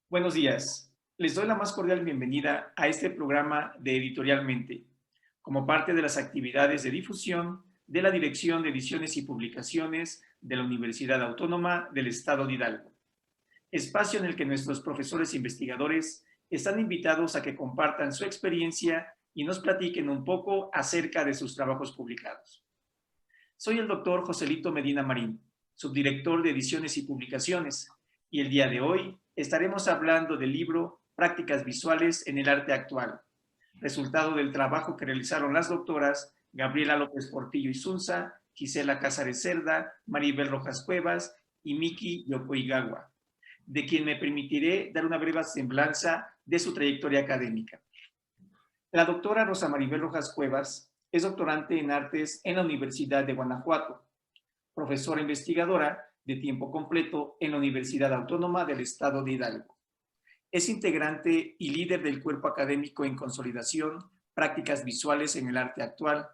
Buenos días. Les doy la más cordial bienvenida a este programa de Editorialmente, como parte de las actividades de difusión de la Dirección de Ediciones y Publicaciones de la Universidad Autónoma del Estado de Hidalgo, espacio en el que nuestros profesores e investigadores están invitados a que compartan su experiencia y nos platiquen un poco acerca de sus trabajos publicados. Soy el doctor Joselito Medina Marín, subdirector de Ediciones y Publicaciones, y el día de hoy estaremos hablando del libro Prácticas Visuales en el Arte Actual, resultado del trabajo que realizaron las doctoras Gabriela López Portillo Isunza, Gisela Cázares Cerda, Maribel Rojas Cuevas y Miki Yokoigawa, de quien me permitiré dar una breve semblanza de su trayectoria académica. La doctora Rosa Maribel Rojas Cuevas es doctorante en artes en la Universidad de Guanajuato, profesora investigadora de tiempo completo en la Universidad Autónoma del Estado de Hidalgo. Es integrante y líder del cuerpo académico en consolidación, prácticas visuales en el arte actual.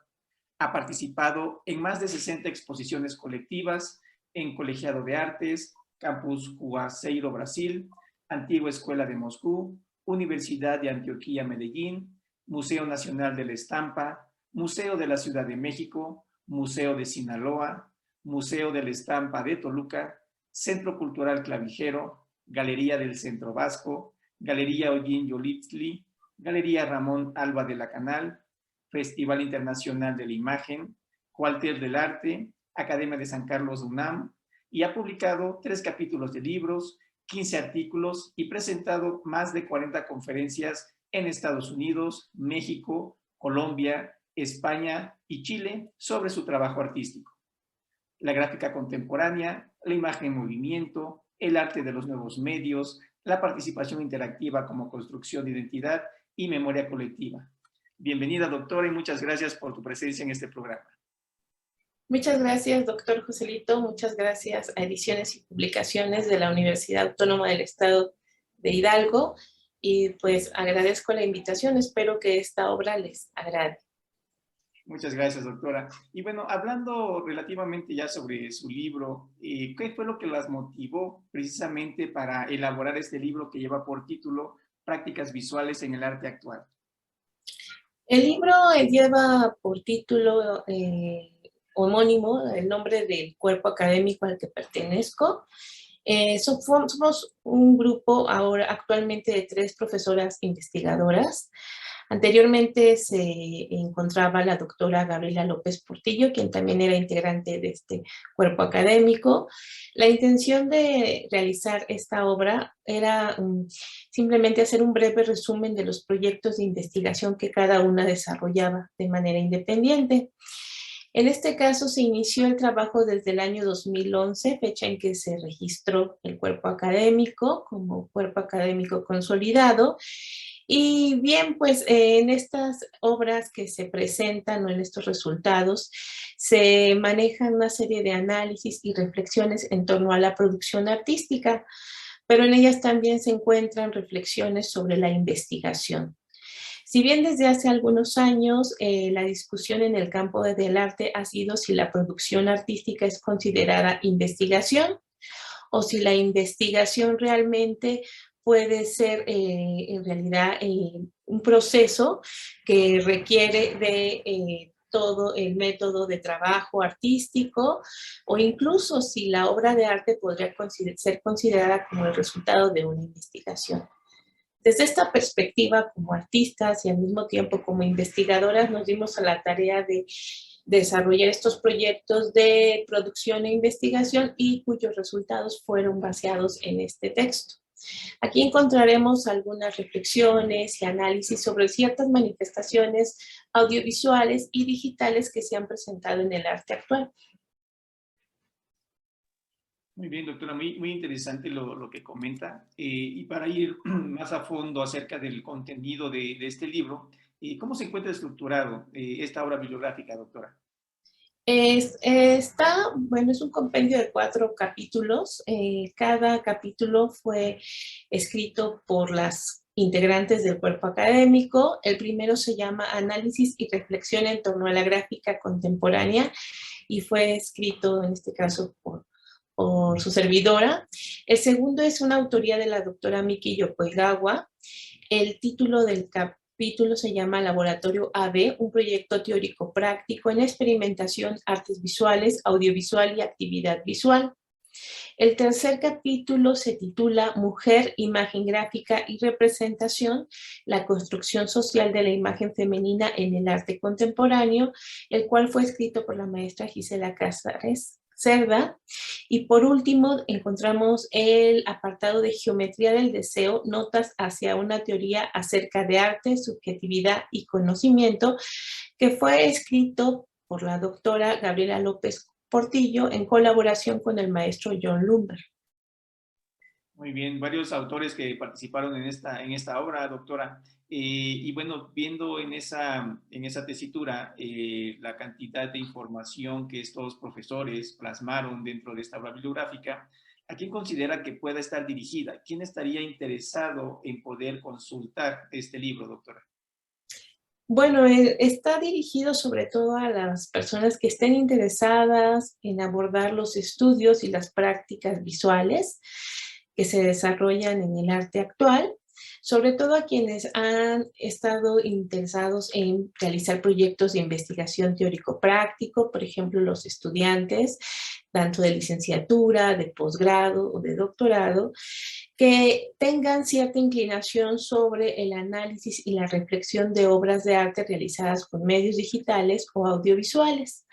Ha participado en más de 60 exposiciones colectivas en Colegiado de Artes, Campus Juazeiro, Brasil, Antigua Escuela de Moscú, Universidad de Antioquia, Medellín, Museo Nacional de la Estampa, Museo de la Ciudad de México, Museo de Sinaloa, Museo de la Estampa de Toluca, Centro Cultural Clavijero, Galería del Centro Vasco, Galería Ollín Yolitzli, Galería Ramón Alba de la Canal, Festival Internacional de la Imagen, Cuartel del Arte, Academia de San Carlos de UNAM, y ha publicado 3 capítulos de libros, 15 artículos y presentado más de 40 conferencias en Estados Unidos, México, Colombia, España y Chile sobre su trabajo artístico. La gráfica contemporánea, la imagen en movimiento, el arte de los nuevos medios, la participación interactiva como construcción de identidad y memoria colectiva. Bienvenida, doctora, y muchas gracias por tu presencia en este programa. Muchas gracias, doctor Joselito. Muchas gracias a Ediciones y Publicaciones de la Universidad Autónoma del Estado de Hidalgo. Y pues agradezco la invitación. Espero que esta obra les agrade. Muchas gracias, doctora. Y bueno, hablando relativamente ya sobre su libro, ¿qué fue lo que las motivó precisamente para elaborar este libro que lleva por título Prácticas Visuales en el Arte Actual? El libro lleva por título homónimo el nombre del cuerpo académico al que pertenezco. Somos un grupo actualmente de 3 profesoras investigadoras. Anteriormente se encontraba la doctora Gabriela López Portillo, quien también era integrante de este cuerpo académico. La intención de realizar esta obra era simplemente hacer un breve resumen de los proyectos de investigación que cada una desarrollaba de manera independiente. En este caso se inició el trabajo desde el año 2011, fecha en que se registró el cuerpo académico como cuerpo académico consolidado. Y bien, pues en estas obras que se presentan o en estos resultados se manejan una serie de análisis y reflexiones en torno a la producción artística, pero en ellas también se encuentran reflexiones sobre la investigación. Si bien desde hace algunos años la discusión en el campo del arte ha sido si la producción artística es considerada investigación o si la investigación realmente puede ser en realidad un proceso que requiere de todo el método de trabajo artístico, o incluso si la obra de arte podría ser considerada como el resultado de una investigación. Desde esta perspectiva, como artistas y al mismo tiempo como investigadoras, nos dimos a la tarea de desarrollar estos proyectos de producción e investigación y cuyos resultados fueron basados en este texto. Aquí encontraremos algunas reflexiones y análisis sobre ciertas manifestaciones audiovisuales y digitales que se han presentado en el arte actual. Muy bien, doctora, muy interesante lo que comenta. Y para ir más a fondo acerca del contenido de este libro, ¿cómo se encuentra estructurado esta obra bibliográfica, doctora? Es un compendio de 4 capítulos. Cada capítulo fue escrito por las integrantes del cuerpo académico. El primero se llama Análisis y reflexión en torno a la gráfica contemporánea y fue escrito en este caso por por su servidora. El segundo es una autoría de la doctora Miki Yokoigawa. El título del capítulo se llama Laboratorio AB, un proyecto teórico práctico en experimentación, artes visuales, audiovisual y actividad visual. El tercer capítulo se titula Mujer, Imagen Gráfica y Representación, la construcción social de la imagen femenina en el arte contemporáneo, el cual fue escrito por la maestra Gisela Cázares Cerda. Y por último, encontramos el apartado de Geometría del Deseo, notas hacia una teoría acerca de arte, subjetividad y conocimiento, que fue escrito por la doctora Gabriela López Portillo en colaboración con el maestro John Lumber. Muy bien, varios autores que participaron en esta obra, doctora. Y bueno, viendo en esa tesitura la cantidad de información que estos profesores plasmaron dentro de esta obra bibliográfica, ¿a quién considera que pueda estar dirigida? ¿Quién estaría interesado en poder consultar este libro, doctora? Bueno, está dirigido sobre todo a las personas que estén interesadas en abordar los estudios y las prácticas visuales que se desarrollan en el arte actual, sobre todo a quienes han estado interesados en realizar proyectos de investigación teórico-práctico, por ejemplo, los estudiantes, tanto de licenciatura, de posgrado o de doctorado, que tengan cierta inclinación sobre el análisis y la reflexión de obras de arte realizadas con medios digitales o audiovisuales,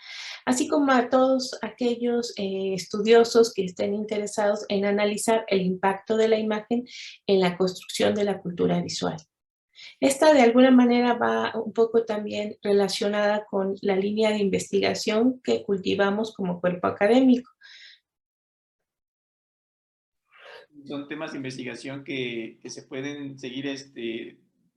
así como a todos aquellos estudiosos que estén interesados en analizar el impacto de la imagen en la construcción de la cultura visual. Esta de alguna manera va un poco también relacionada con la línea de investigación que cultivamos como cuerpo académico. Son temas de investigación que se pueden seguir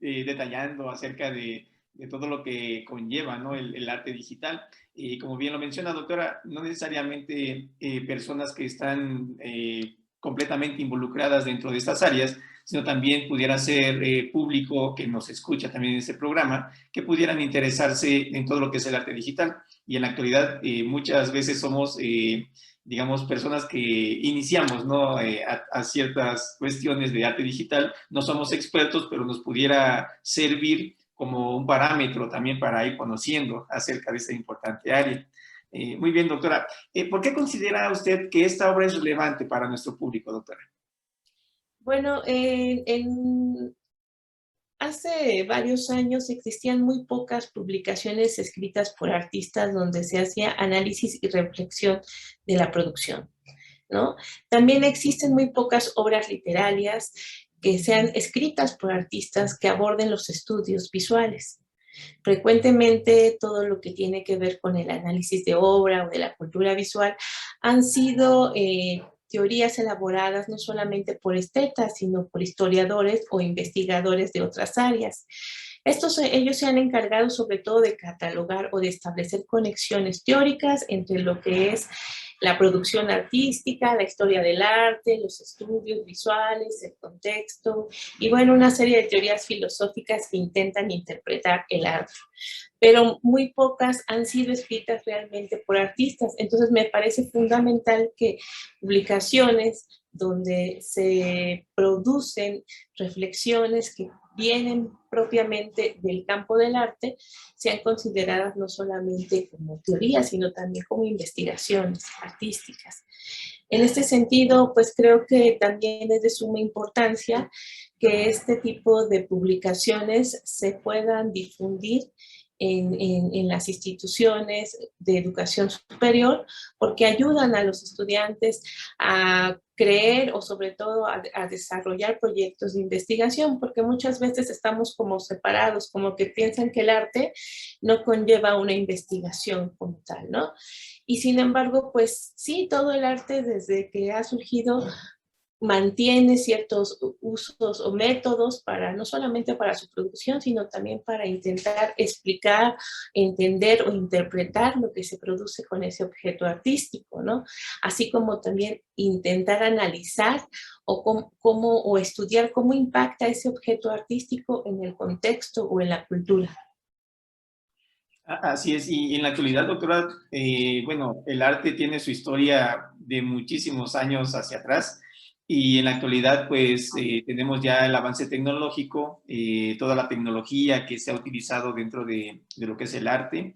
detallando acerca de todo lo que conlleva, ¿no? el arte digital. Y como bien lo menciona, doctora, no necesariamente personas que están completamente involucradas dentro de estas áreas, sino también pudiera ser público que nos escucha también en este programa, que pudieran interesarse en todo lo que es el arte digital. Y en la actualidad muchas veces somos digamos, personas que iniciamos, ¿no? A ciertas cuestiones de arte digital. No somos expertos, pero nos pudiera servir como un parámetro también para ir conociendo acerca de esta importante área. Muy bien, doctora. ¿Por qué considera usted que esta obra es relevante para nuestro público, doctora? Bueno, hace varios años existían muy pocas publicaciones escritas por artistas donde se hacía análisis y reflexión de la producción, ¿no? También existen muy pocas obras literarias que sean escritas por artistas que aborden los estudios visuales. Frecuentemente todo lo que tiene que ver con el análisis de obra o de la cultura visual han sido teorías elaboradas no solamente por estetas, sino por historiadores o investigadores de otras áreas. Ellos se han encargado sobre todo de catalogar o de establecer conexiones teóricas entre lo que es la producción artística, la historia del arte, los estudios visuales, el contexto y bueno, una serie de teorías filosóficas que intentan interpretar el arte. Pero muy pocas han sido escritas realmente por artistas. Entonces me parece fundamental que publicaciones donde se producen reflexiones que vienen propiamente del campo del arte sean consideradas no solamente como teorías, sino también como investigaciones artísticas. En este sentido, pues creo que también es de suma importancia que este tipo de publicaciones se puedan difundir en las instituciones de educación superior, porque ayudan a los estudiantes a creer o sobre todo a desarrollar proyectos de investigación, porque muchas veces estamos como separados, como que piensan que el arte no conlleva una investigación como tal, ¿no? Y sin embargo, pues sí, todo el arte desde que ha surgido mantiene ciertos usos o métodos para no solamente para su producción, sino también para intentar explicar, entender o interpretar lo que se produce con ese objeto artístico, ¿no? Así como también intentar analizar o estudiar cómo impacta ese objeto artístico en el contexto o en la cultura. Así es, y en la actualidad, doctora, bueno, el arte tiene su historia de muchísimos años hacia atrás y en la actualidad pues tenemos ya el avance tecnológico, toda la tecnología que se ha utilizado dentro de lo que es el arte.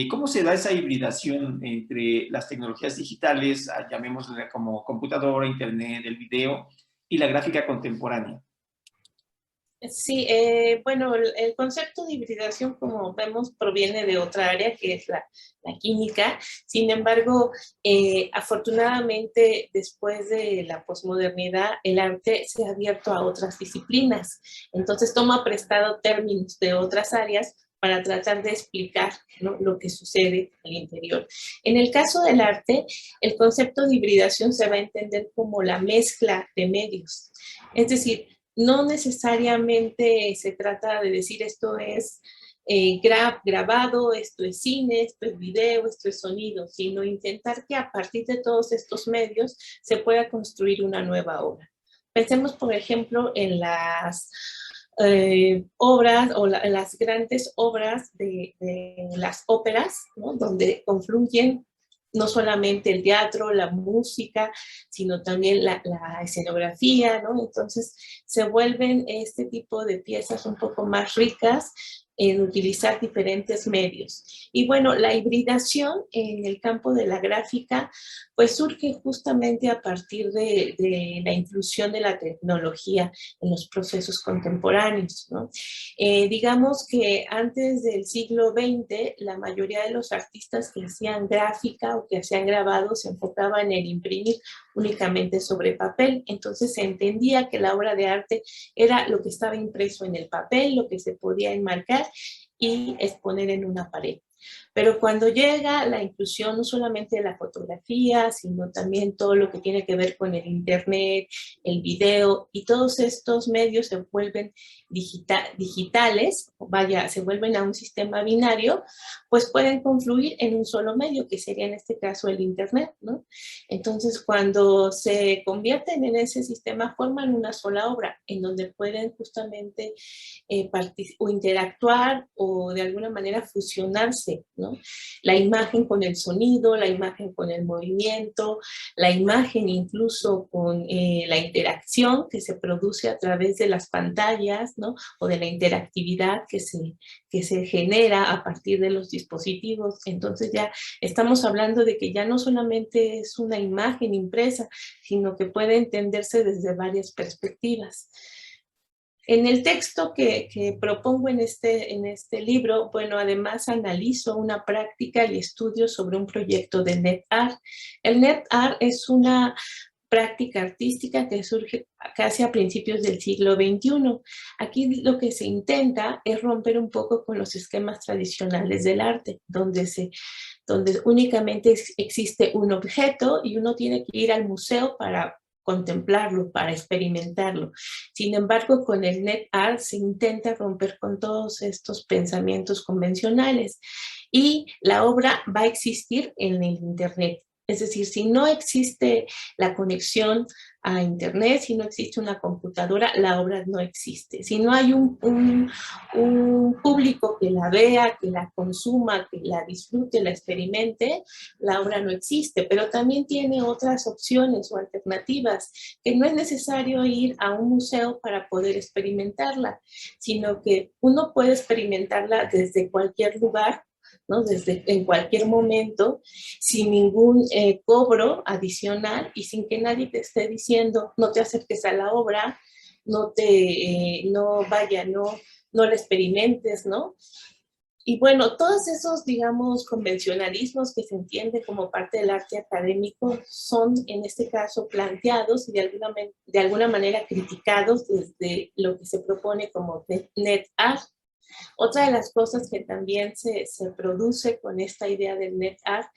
¿Cómo se da esa hibridación entre las tecnologías digitales, llamémosle como computadora, internet, el video y la gráfica contemporánea? Sí, bueno, el concepto de hibridación, como vemos, proviene de otra área que es la química. Sin embargo, afortunadamente, después de la posmodernidad, el arte se ha abierto a otras disciplinas. Entonces, toma prestado términos de otras áreas para tratar de explicar, ¿no?, lo que sucede al interior. En el caso del arte, el concepto de hibridación se va a entender como la mezcla de medios. Es decir, no necesariamente se trata de decir esto es grabado, esto es cine, esto es video, esto es sonido, sino intentar que a partir de todos estos medios se pueda construir una nueva obra. Pensemos, por ejemplo, en las obras o las grandes obras de las óperas, ¿no?, donde confluyen no solamente el teatro, la música, sino también la escenografía, ¿no? Entonces se vuelven este tipo de piezas un poco más ricas en utilizar diferentes medios. Y bueno, la hibridación en el campo de la gráfica pues surge justamente a partir de la inclusión de la tecnología en los procesos contemporáneos, ¿no? Digamos que antes del siglo XX, la mayoría de los artistas que hacían gráfica o que hacían grabados se enfocaban en imprimir únicamente sobre papel. Entonces se entendía que la obra de arte era lo que estaba impreso en el papel, lo que se podía enmarcar y exponer en una pared. Pero cuando llega la inclusión no solamente de la fotografía, sino también todo lo que tiene que ver con el internet, el video, y todos estos medios se vuelven digitales, vaya, se vuelven a un sistema binario, pues pueden confluir en un solo medio, que sería en este caso el internet, ¿no? Entonces, cuando se convierten en ese sistema, forman una sola obra, en donde pueden justamente o interactuar o de alguna manera fusionarse, ¿no? La imagen con el sonido, la imagen con el movimiento, la imagen incluso con la interacción que se produce a través de las pantallas, ¿no?, o de la interactividad que se genera a partir de los dispositivos. Entonces ya estamos hablando de que ya no solamente es una imagen impresa, sino que puede entenderse desde varias perspectivas. En el texto que propongo en este libro, bueno, además analizo una práctica y estudio sobre un proyecto de NetArt. El NetArt es una práctica artística que surge casi a principios del siglo XXI. Aquí lo que se intenta es romper un poco con los esquemas tradicionales del arte, donde únicamente existe un objeto y uno tiene que ir al museo para contemplarlo, para experimentarlo. Sin embargo, con el net art se intenta romper con todos estos pensamientos convencionales y la obra va a existir en el internet. Es decir, si no existe la conexión a internet, si no existe una computadora, la obra no existe. Si no hay un público que la vea, que la consuma, que la disfrute, la experimente, la obra no existe. Pero también tiene otras opciones o alternativas, que no es necesario ir a un museo para poder experimentarla, sino que uno puede experimentarla desde cualquier lugar, ¿no?, desde en cualquier momento, sin ningún cobro adicional y sin que nadie te esté diciendo no te acerques a la obra, no la experimentes, ¿no? Y bueno, todos esos, digamos, convencionalismos que se entienden como parte del arte académico son, en este caso, planteados y de alguna manera criticados desde lo que se propone como net art. Otra de las cosas que también se produce con esta idea del net art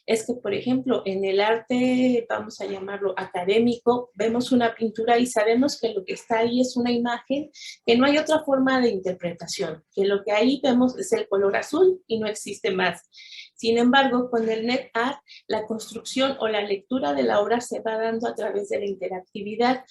es que, por ejemplo, en el arte, vamos a llamarlo académico, vemos una pintura y sabemos que lo que está ahí es una imagen, que no hay otra forma de interpretación, que lo que ahí vemos es el color azul y no existe más. Sin embargo, con el net art, la construcción o la lectura de la obra se va dando a través de la interactividad.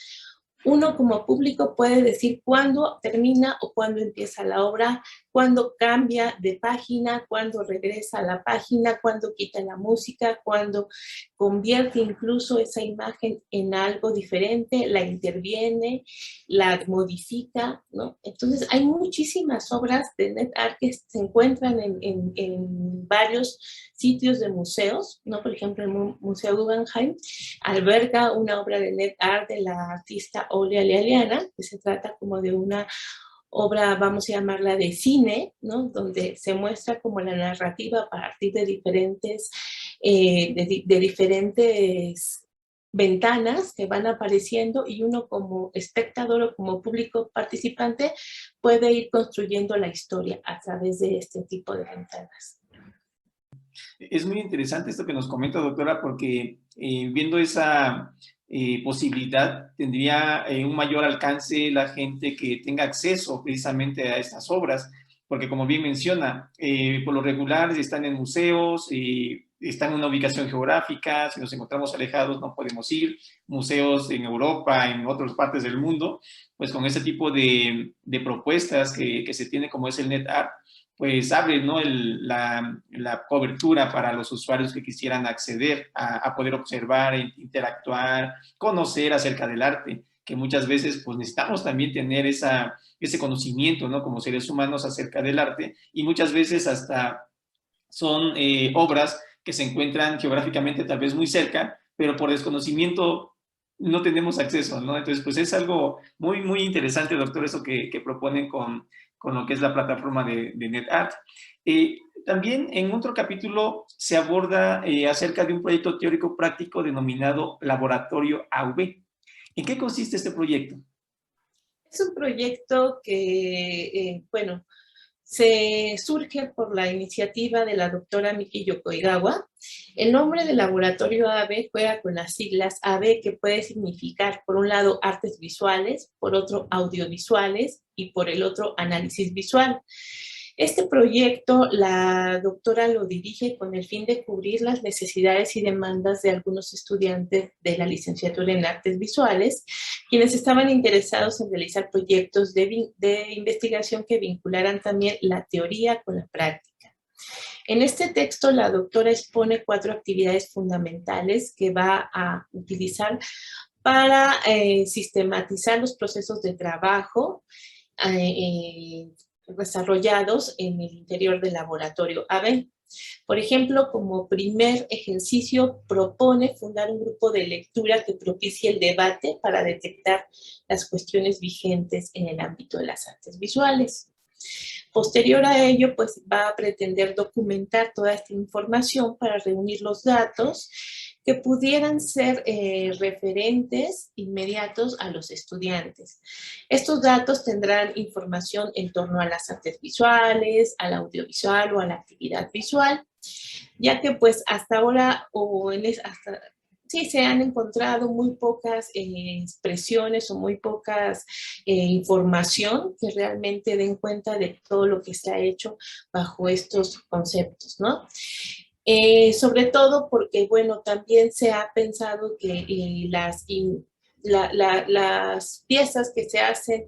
Uno como público puede decir cuándo termina o cuándo empieza la obra, cuándo cambia de página, cuándo regresa a la página, cuándo quita la música, cuándo convierte incluso esa imagen en algo diferente, la interviene, la modifica, ¿no? Entonces hay muchísimas obras de NetArt que se encuentran en varios sitios de museos, ¿no? Por ejemplo, el Museo Guggenheim alberga una obra de NetArt de la artista Olia Lealiana, que se trata como de una obra, vamos a llamarla de cine, ¿no? Donde se muestra como la narrativa a partir de diferentes, de diferentes ventanas que van apareciendo y uno como espectador o como público participante puede ir construyendo la historia a través de este tipo de ventanas. Es muy interesante esto que nos comenta, doctora, porque viendo esa posibilidad, tendría un mayor alcance la gente que tenga acceso precisamente a estas obras, porque como bien menciona, por lo regular están en museos, están en una ubicación geográfica, si nos encontramos alejados no podemos ir, museos en Europa, en otras partes del mundo, pues con ese tipo de propuestas que se tiene como es el NetArt, pues abre, ¿no? la cobertura para los usuarios que quisieran acceder a poder observar, interactuar, conocer acerca del arte, que muchas veces pues necesitamos también tener ese conocimiento, ¿no? Como seres humanos acerca del arte, y muchas veces hasta son obras que se encuentran geográficamente tal vez muy cerca, pero por desconocimiento no tenemos acceso, ¿no? Entonces, pues es algo muy, muy interesante, doctor, eso que proponen con lo que es la plataforma de NetArt. También en otro capítulo se aborda acerca de un proyecto teórico práctico denominado Laboratorio AV. ¿En qué consiste este proyecto? Es un proyecto que, bueno, se surge por la iniciativa de la doctora Miki Yokoigawa. El nombre del laboratorio AB juega con las siglas AB, que puede significar, por un lado, artes visuales, por otro, audiovisuales y por el otro, análisis visual. Este proyecto la doctora lo dirige con el fin de cubrir las necesidades y demandas de algunos estudiantes de la licenciatura en artes visuales, quienes estaban interesados en realizar proyectos de investigación que vincularan también la teoría con la práctica. En este texto, la doctora expone 4 actividades fundamentales que va a utilizar para sistematizar los procesos de trabajo desarrollados en el interior del laboratorio AB. Por ejemplo, como primer ejercicio, propone fundar un grupo de lectura que propicie el debate para detectar las cuestiones vigentes en el ámbito de las artes visuales. Posterior a ello, pues va a pretender documentar toda esta información para reunir los datos que pudieran ser referentes inmediatos a los estudiantes. Estos datos tendrán información en torno a las artes visuales, al audiovisual o a la actividad visual, ya que pues hasta ahora sí se han encontrado muy pocas expresiones o muy pocas información que realmente den cuenta de todo lo que se ha hecho bajo estos conceptos, ¿no? Sobre todo porque, bueno, también se ha pensado que las piezas que se hacen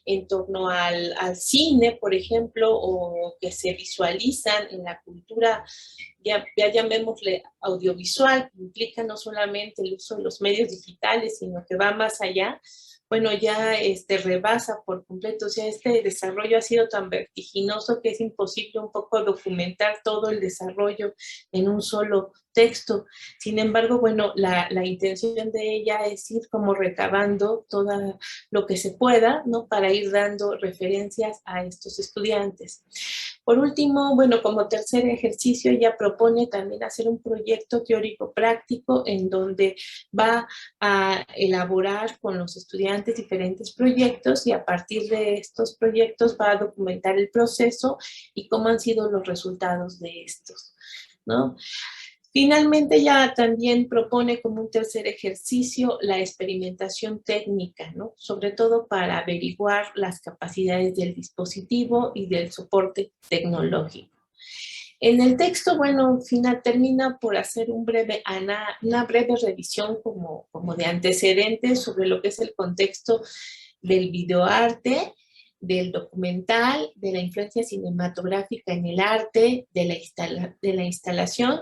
en torno al cine, por ejemplo, o que se visualizan en la cultura, ya llamémosle audiovisual, que implica no solamente el uso de los medios digitales, sino que va más allá, bueno, ya rebasa por completo. O sea, este desarrollo ha sido tan vertiginoso que es imposible un poco documentar todo el desarrollo en un solo texto. Sin embargo, bueno, la intención de ella es ir como recabando todo lo que se pueda, ¿no? Para ir dando referencias a estos estudiantes. Por último, bueno, como tercer ejercicio, ella propone también hacer un proyecto teórico práctico en donde va a elaborar con los estudiantes diferentes proyectos y a partir de estos proyectos va a documentar el proceso y cómo han sido los resultados de estos, ¿no? Finalmente, ya también propone como un tercer ejercicio la experimentación técnica, ¿no? Sobre todo para averiguar las capacidades del dispositivo y del soporte tecnológico. En el texto, bueno, final termina por hacer una breve revisión como de antecedentes sobre lo que es el contexto del videoarte, del documental, de la influencia cinematográfica en el arte, de la instalación,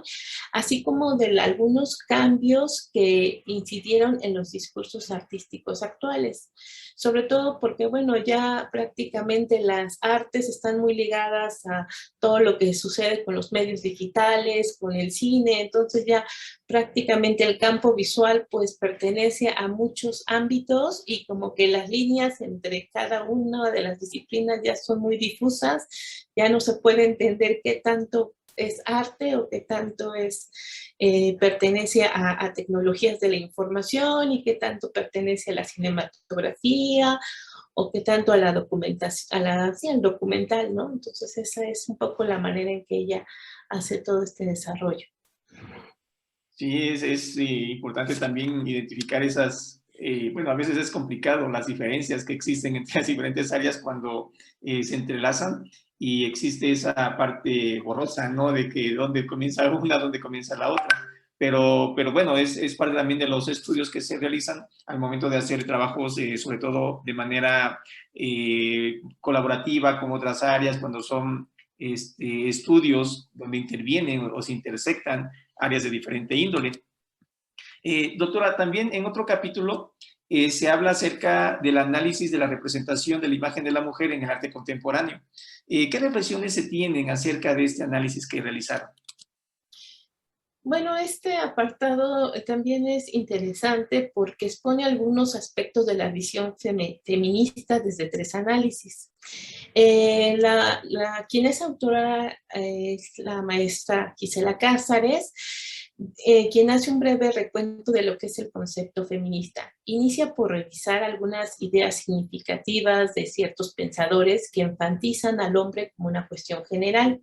así como de algunos cambios que incidieron en los discursos artísticos actuales. Sobre todo porque, bueno, ya prácticamente las artes están muy ligadas a todo lo que sucede con los medios digitales, con el cine, entonces ya prácticamente el campo visual pues pertenece a muchos ámbitos y como que las líneas entre cada una de las disciplinas ya son muy difusas, ya no se puede entender qué tanto es arte o qué tanto pertenece a tecnologías de la información y qué tanto pertenece a la cinematografía o qué tanto a la documentación, sí, al documental, ¿no? Entonces esa es un poco la manera en que ella hace todo este desarrollo. Sí, es importante también identificar esas, bueno, a veces es complicado las diferencias que existen entre las diferentes áreas cuando se entrelazan y existe esa parte borrosa, ¿no? De que dónde comienza una, dónde comienza la otra. Pero bueno, es parte también de los estudios que se realizan al momento de hacer trabajos, sobre todo de manera colaborativa con otras áreas, cuando son estudios donde intervienen o se intersectan áreas de diferente índole. Doctora, también en otro capítulo se habla acerca del análisis de la representación de la imagen de la mujer en el arte contemporáneo. ¿Qué reflexiones se tienen acerca de este análisis que realizaron? Bueno, este apartado también es interesante porque expone algunos aspectos de la visión feminista desde tres análisis. Quien es autora es la maestra Gisela Cázares, quien hace un breve recuento de lo que es el concepto feminista. Inicia por revisar algunas ideas significativas de ciertos pensadores que enfatizan al hombre como una cuestión general.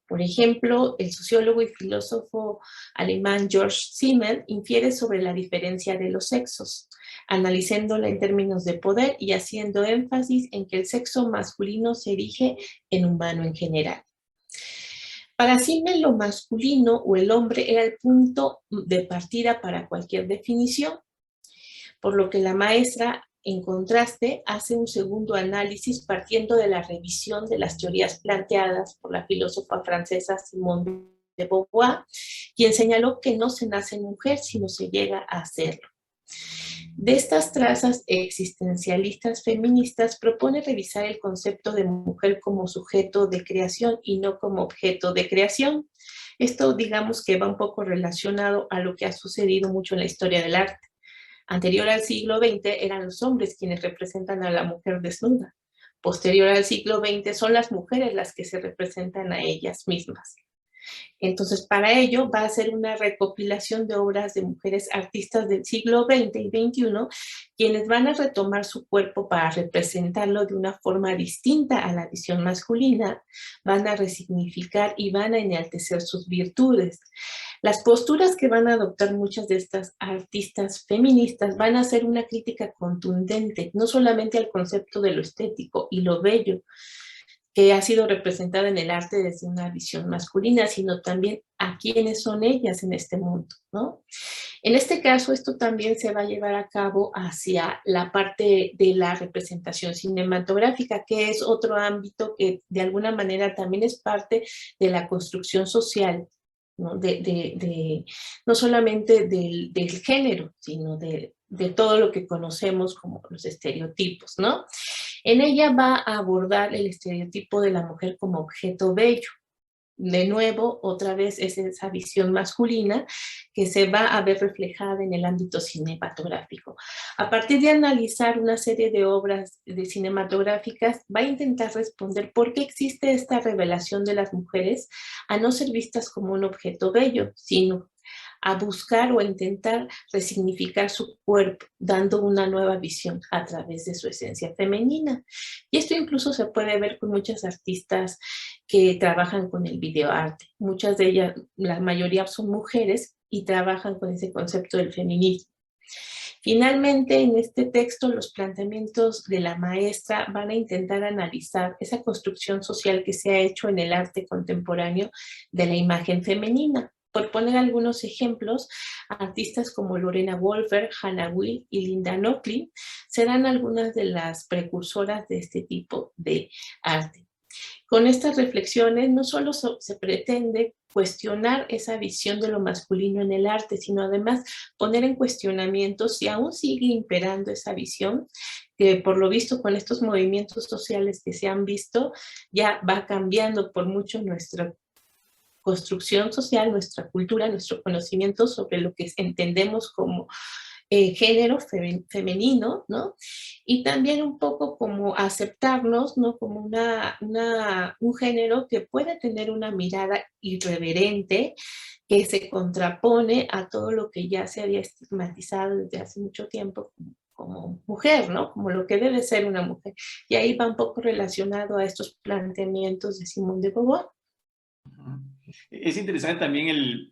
Por ejemplo, el sociólogo y filósofo alemán George Simmel infiere sobre la diferencia de los sexos, analizándola en términos de poder y haciendo énfasis en que el sexo masculino se erige en humano en general. Para Simmel, lo masculino o el hombre era el punto de partida para cualquier definición, por lo que la maestra, en contraste, hace un segundo análisis partiendo de la revisión de las teorías planteadas por la filósofa francesa Simone de Beauvoir, quien señaló que no se nace mujer, sino se llega a hacerlo. De estas trazas existencialistas feministas propone revisar el concepto de mujer como sujeto de creación y no como objeto de creación. Esto, digamos que va un poco relacionado a lo que ha sucedido mucho en la historia del arte. Anterior al siglo XX eran los hombres quienes representan a la mujer desnuda. Posterior al siglo XX son las mujeres las que se representan a ellas mismas. Entonces, para ello va a ser una recopilación de obras de mujeres artistas del siglo XX y XXI, quienes van a retomar su cuerpo para representarlo de una forma distinta a la visión masculina, van a resignificar y van a enaltecer sus virtudes. Las posturas que van a adoptar muchas de estas artistas feministas van a ser una crítica contundente, no solamente al concepto de lo estético y lo bello, que ha sido representada en el arte desde una visión masculina, sino también a quiénes son ellas en este mundo, ¿no? En este caso, esto también se va a llevar a cabo hacia la parte de la representación cinematográfica, que es otro ámbito que de alguna manera también es parte de la construcción social, ¿no? No solamente del género, sino de todo lo que conocemos como los estereotipos, ¿no? En ella va a abordar el estereotipo de la mujer como objeto bello. De nuevo, otra vez es esa visión masculina que se va a ver reflejada en el ámbito cinematográfico. A partir de analizar una serie de obras cinematográficas, va a intentar responder por qué existe esta revelación de las mujeres a no ser vistas como un objeto bello, sino a buscar o a intentar resignificar su cuerpo, dando una nueva visión a través de su esencia femenina. Y esto incluso se puede ver con muchas artistas que trabajan con el videoarte. Muchas de ellas, la mayoría son mujeres y trabajan con ese concepto del feminismo. Finalmente, en este texto, los planteamientos de la maestra van a intentar analizar esa construcción social que se ha hecho en el arte contemporáneo de la imagen femenina. por poner algunos ejemplos, artistas como Lorena Wolfer, Hannah Will y Linda Nochlin serán algunas de las precursoras de este tipo de arte. Con estas reflexiones no solo se pretende cuestionar esa visión de lo masculino en el arte, sino además poner en cuestionamiento si aún sigue imperando esa visión, que por lo visto con estos movimientos sociales que se han visto, ya va cambiando por mucho nuestra construcción social, nuestra cultura, nuestro conocimiento sobre lo que entendemos como género femenino, ¿no? Y también un poco como aceptarnos, ¿no? Como un género que puede tener una mirada irreverente, que se contrapone a todo lo que ya se había estigmatizado desde hace mucho tiempo como mujer, ¿no? Como lo que debe ser una mujer. Y ahí va un poco relacionado a estos planteamientos de Simone de Beauvoir. Es interesante también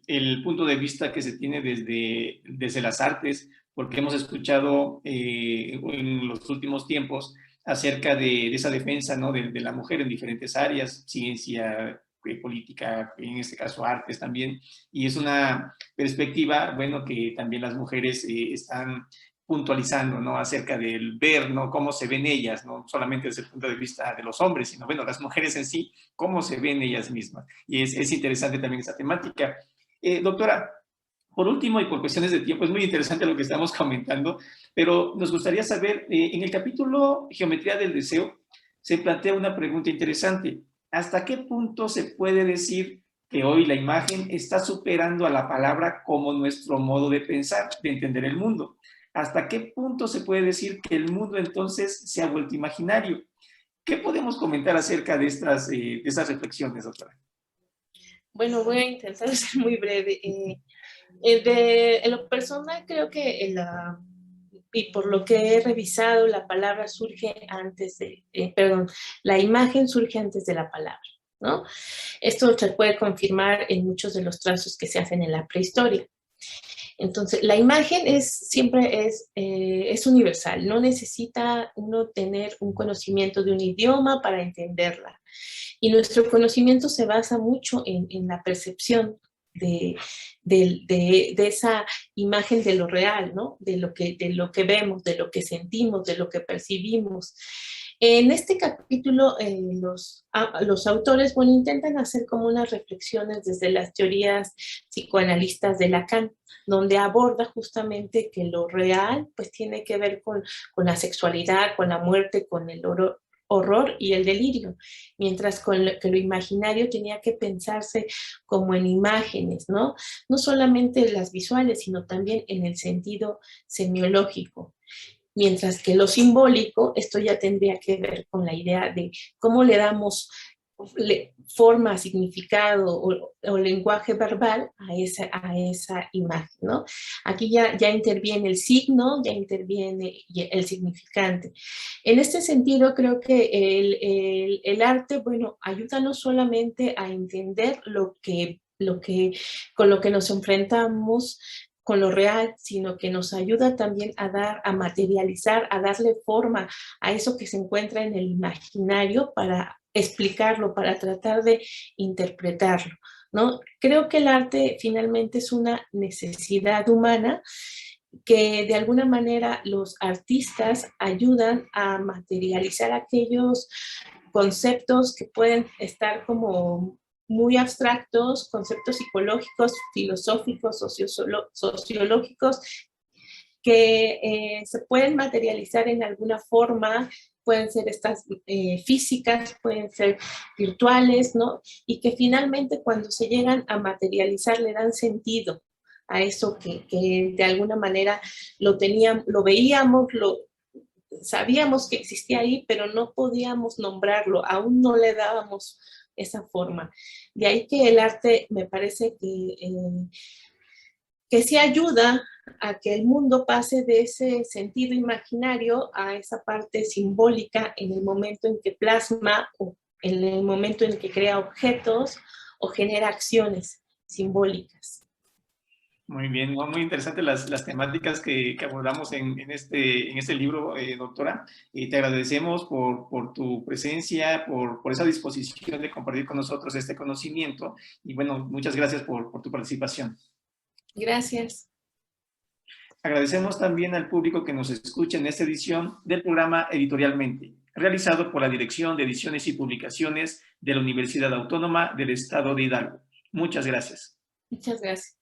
el punto de vista que se tiene desde las artes, porque hemos escuchado en los últimos tiempos acerca de esa defensa, ¿no? de la mujer en diferentes áreas, ciencia, política, en este caso artes también, y es una perspectiva, bueno, que también las mujeres están puntualizando, ¿no? Acerca del ver, ¿no? Cómo se ven ellas, no solamente desde el punto de vista de los hombres, sino, bueno, las mujeres en sí, cómo se ven ellas mismas. Y es interesante también esa temática. Doctora, por último, y por cuestiones de tiempo, es muy interesante lo que estamos comentando, pero nos gustaría saber, en el capítulo Geometría del Deseo, se plantea una pregunta interesante. ¿Hasta qué punto se puede decir que hoy la imagen está superando a la palabra como nuestro modo de pensar, de entender el mundo? ¿Hasta qué punto se puede decir que el mundo entonces se ha vuelto imaginario? ¿Qué podemos comentar acerca de estas reflexiones, doctora? Bueno, voy a intentar ser muy breve. En lo personal creo que y por lo que he revisado, la palabra surge antes perdón, la imagen surge antes de la palabra, ¿no? Esto se puede confirmar en muchos de los trazos que se hacen en la prehistoria. Entonces, la imagen siempre es universal, no necesita uno tener un conocimiento de un idioma para entenderla. Y nuestro conocimiento se basa mucho en la percepción de esa imagen de lo real, ¿no? De lo que vemos, de lo que sentimos, de lo que percibimos. En este capítulo, los autores, bueno, intentan hacer como unas reflexiones desde las teorías psicoanalistas de Lacan, donde aborda justamente que lo real, pues tiene que ver con la sexualidad, con la muerte, con el horror y el delirio, mientras que lo imaginario tenía que pensarse como en imágenes, ¿no? No solamente las visuales, sino también en el sentido semiológico. Mientras que lo simbólico, esto ya tendría que ver con la idea de cómo le damos forma, significado o lenguaje verbal a esa imagen, ¿no? Aquí ya interviene el signo, ya interviene el significante. En este sentido, creo que el arte, bueno, ayuda no solamente a entender con lo que nos enfrentamos, con lo real, sino que nos ayuda también a materializar, a darle forma a eso que se encuentra en el imaginario para explicarlo, para tratar de interpretarlo, ¿no? Creo que el arte finalmente es una necesidad humana que de alguna manera los artistas ayudan a materializar aquellos conceptos que pueden estar como muy abstractos, conceptos psicológicos, filosóficos, sociológicos, que se pueden materializar en alguna forma, pueden ser estas físicas, pueden ser virtuales, ¿no? Y que finalmente cuando se llegan a materializar le dan sentido a eso que de alguna manera lo veíamos, sabíamos que existía ahí, pero no podíamos nombrarlo, aún no le dábamos esa forma. De ahí que el arte me parece que sí ayuda a que el mundo pase de ese sentido imaginario a esa parte simbólica en el momento en que plasma o en el momento en que crea objetos o genera acciones simbólicas. Muy bien, ¿no? Muy interesantes las temáticas que abordamos en este libro, doctora. Y te agradecemos por tu presencia, por esa disposición de compartir con nosotros este conocimiento. Y bueno, muchas gracias por tu participación. Gracias. Agradecemos también al público que nos escucha en esta edición del programa Editorialmente, realizado por la Dirección de Ediciones y Publicaciones de la Universidad Autónoma del Estado de Hidalgo. Muchas gracias. Muchas gracias.